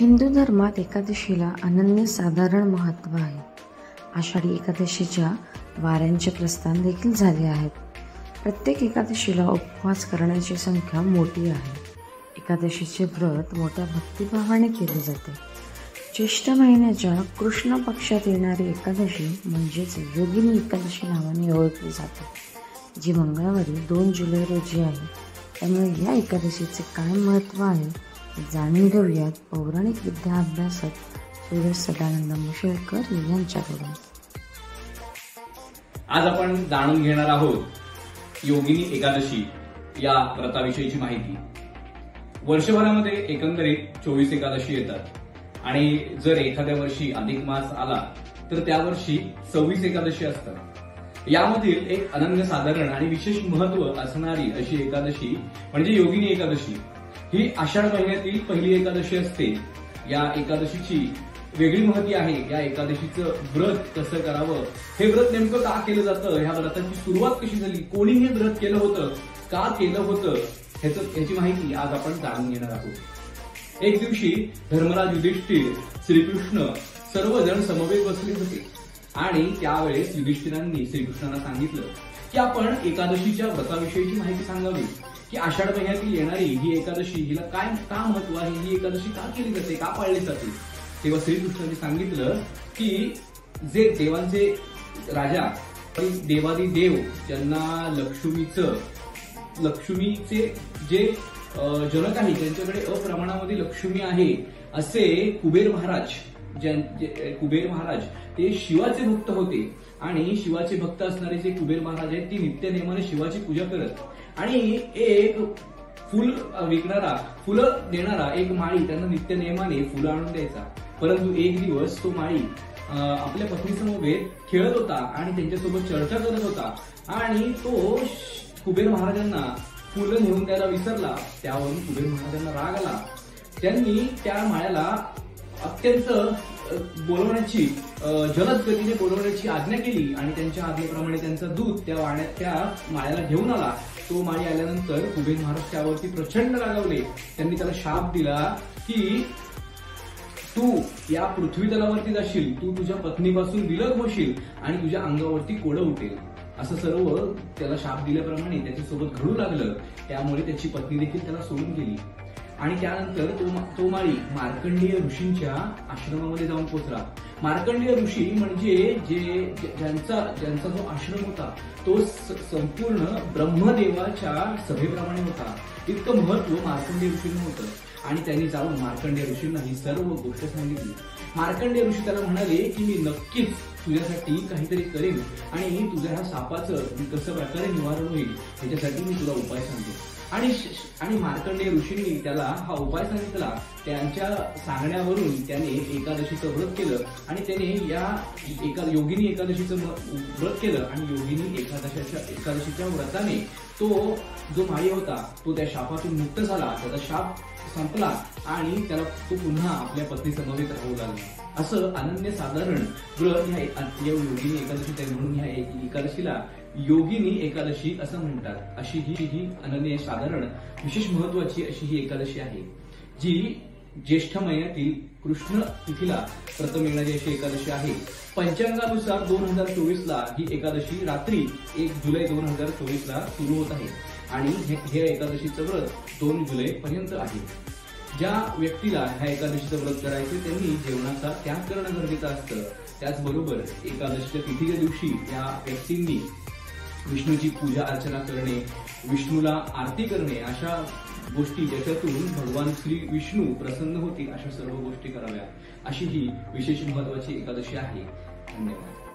हिंदू धर्मात एकादशीला अनन्यसाधारण महत्त्व आहे. आषाढी एकादशीच्या वाऱ्यांचे प्रस्थान देखील झाले आहेत. प्रत्येक एकादशीला उपवास करण्याची संख्या मोठी आहे. एकादशीचे व्रत मोठ्या भक्तिभावाने केले जाते. ज्येष्ठ महिन्याच्या कृष्ण पक्षात येणारी एकादशी म्हणजेच योगिनी एकादशी नावाने ओळखली जाते, जी मंगळवारी 2 जुलै रोजी आहे. त्यामुळे या एकादशीचे काय महत्त्व आहे हे जाणून घेऊयात पौराणिक विद्या अभ्यासक सूरज सदानंद मुशेळकर यांच्याकडून. आज आपण जाणून घेणार आहोत योगिनी एकादशी या व्रताविषयीची माहिती. वर्षभरामध्ये एकंदरीत 24 एकादशी येतात आणि जर एखाद्या वर्षी अधिक मास आला तर त्या वर्षी 26 एकादशी असतात. यामधील एक अनन्यसाधारण आणि विशेष महत्त्व असणारी अशी एकादशी म्हणजे योगिनी एकादशी. ही आषाढ महिन्यातील पहिली एकादशी असते. या एकादशीची वेगळी महती आहे. या एकादशीचं व्रत कसं करावं, हे व्रत नेमकं का केलं जातं, ह्या व्रताची सुरुवात कशी झाली, कोणी हे व्रत केलं होतं, का केलं होतं, ह्याची माहिती आज आपण जाणून घेणार आहोत. एक दिवशी धर्मराज युधिष्ठिर, श्रीकृष्ण सर्वजण समवेत बसले होते आणि त्यावेळेस युधिष्ठिरांनी श्रीकृष्णांना सांगितलं की आपण एकादशीच्या व्रताविषयीची माहिती सांगावी, की आषाढ महिन्यातील येणारी ही एकादशी, हिला काय का महत्व आहे, ही एकादशी का केली जाते, का पाळली जाते. तेव्हा श्रीकृष्णांनी सांगितलं की जे देवांचे राजा देवादी देव ज्यांना लक्ष्मीचे जे जनक आहे, ज्यांच्याकडे अप्रमाणामध्ये लक्ष्मी आहे, असे कुबेर महाराज ते शिवाचे भक्त होते. आणि शिवाचे भक्त असणारे जे कुबेर महाराज आहेत ते नित्य नेमाने शिवाची पूजा करत आणि एक फुल विकणारा, फुलं देणारा एक माळी त्यांना नित्य नेमाने फुलं आणून द्यायचा. परंतु एक दिवस तो माळी आपल्या पत्नीसमवेत खेळत होता आणि त्यांच्यासोबत चर्चा करत होता आणि तो कुबेर महाराजांना फुलं नेऊन द्यायला विसरला. त्यावरून कुबेर महाराजांना राग आला. त्यांनी त्या माळ्याला अत्यंत बोलवण्याची, जलद गतीने बोलवण्याची आज्ञा केली आणि त्यांच्या आज्ञेप्रमाणे त्यांचा दूत त्या माळ्याला घेऊन आला. तो माळी आल्यानंतर कुबेर महाराज त्यावरती प्रचंड रागावले. त्यांनी त्याला शाप दिला की तू या पृथ्वी तलावरती जाशील, तू तुझ्या पत्नीपासून विलग होशील आणि तुझ्या अंगावरती कोडं उठेल. असं सर्व त्याला शाप दिल्याप्रमाणे त्याच्यासोबत घडू लागलं. त्यामुळे त्याची पत्नी देखील त्याला सोडून गेली आणि त्यानंतर तो माळी मार्कंडेय ऋषींच्या आश्रमामध्ये जाऊन पोहोचला. मार्कंडेय ऋषी म्हणजे ज्यांचा जो आश्रम होता तो संपूर्ण ब्रह्मदेवाच्या सभेप्रमाणे होता. इतकं महत्व मार्कंडेय ऋषींना होतं आणि त्यांनी जाऊन मार्कंडेय ऋषींना ही सर्व गोष्ट सांगितली. मार्कंडेय ऋषी त्याला म्हणाले की मी नक्कीच तुझ्यासाठी काहीतरी करेन आणि तुझ्या ह्या सापाचं कसं प्रकारे निवारण होईल याच्यासाठी मी तुला उपाय सांगते. आणि मार्कंडेय ऋषींनी त्याला हा उपाय सांगितला. त्यांच्या सांगण्यावरून त्याने एकादशीचं व्रत केलं आणि त्याने या योगिनी एकादशीचं व्रत केलं आणि योगिनी एकादशीच्या व्रताने तो जो माळी होता तो त्या शापातून मुक्त झाला. त्याचा शाप संपला आणि त्याला तो पुन्हा आपल्या पत्नी समवेत राहू लागला. असं अनन्यसाधारण व्रत ह्या योगिनी एकादशी आहे. म्हणून ह्या एकादशीला योगिनी एकादशी असं म्हणतात. अशी ही अनन्यसाधारण विशेष महत्वाची अशी ही एकादशी आहे, जी ज्येष्ठ महिन्यातील कृष्ण तिथीला प्रथम येणारी अशी एकादशी आहे. पंचांगानुसार 2024ला ही एकादशी रात्री 1 जुलै 2024ला सुरू होत आहे आणि हे एकादशीचं व्रत 2 जुलै पर्यंत आहे. ज्या व्यक्तीला ह्या एकादशीचं व्रत करायचे त्यांनी जेवणाचा त्याग करणं गरजेचं असतं. त्याचबरोबर एकादशीच्या तिथीच्या दिवशी या व्यक्तींनी विष्णूची पूजा अर्चना करणे, विष्णूला आरती करणे, अशा गोष्टी ज्याच्यातून भगवान श्री विष्णू प्रसन्न होतील अशा सर्व गोष्टी कराव्या. अशी ही विशेष महत्वाची एकादशी आहे. धन्यवाद.